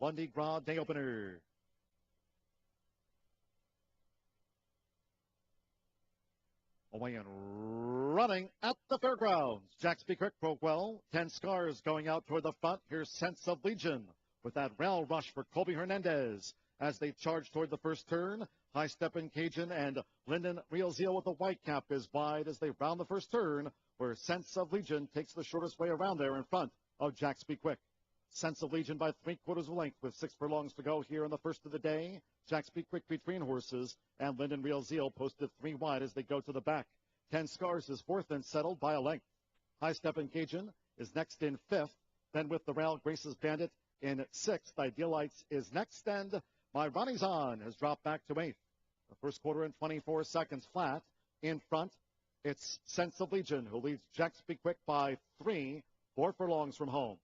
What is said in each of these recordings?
Mardi Gras Day Opener. Away and running at the fairgrounds. Jaxby Quick broke well. 10 Scars going out toward the front. Here's Sense of Legion with that rail rush for Colby Hernandez as they charge toward the first turn. High Step in Cajun and Lyndon Real Zeal with the white cap is wide as they round the first turn, where Sense of Legion takes the shortest way around there in front of Jaxby Quick. Sense of Legion by 3/4 of a length with 6 furlongs to go here in the first of the day. Jaxby Quick between horses, and Lyndon Real Zeal posted 3 wide as they go to the back. 10 Scars is fourth and settled by a length. High Step in Cajun is next in fifth. Then with the rail, Grace's Bandit in sixth. Idealites is next, and My Ronnie's On has dropped back to eighth. The first quarter in 24 seconds flat. In front, it's Sense of Legion, who leads Jaxby Quick by 3, 4 furlongs from home.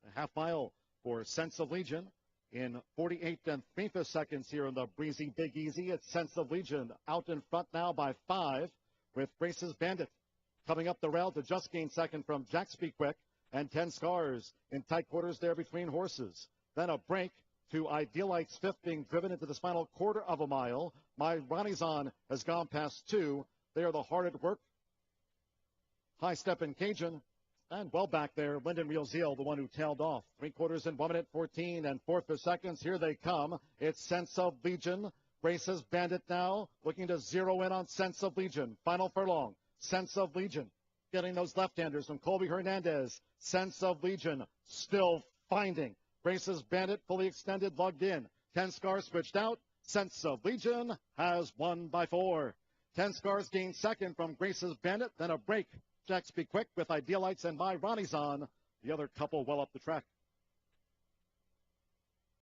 A half mile for Sense of Legion in 48 3/5 seconds here in the breezy Big Easy. It's Sense of Legion out in front now by 5 with Grace's Bandit coming up the rail to just gain second from Jaxby Quick, and 10 Scars in tight quarters there between horses. Then a break to Idealites fifth being driven into this final quarter of a mile. My Ronnie's On has gone past 2. They are the hard at work. High Step in Cajun. And well back there, Lyndon Real Zeal, the one who tailed off. 3/4 in 1 minute 14 and 4/5 seconds. Here they come. It's Sense of Legion. Grace's Bandit now looking to zero in on Sense of Legion. Final furlong. Sense of Legion getting those left-handers from Colby Hernandez. Sense of Legion still finding Grace's Bandit fully extended, lugged in. 10 Scars switched out. Sense of Legion has won by 4. 10 Scars gained second from Grace's Bandit. Then a break. Jaxby Quick with Idealites and My Ronnie's On. The other couple well up the track.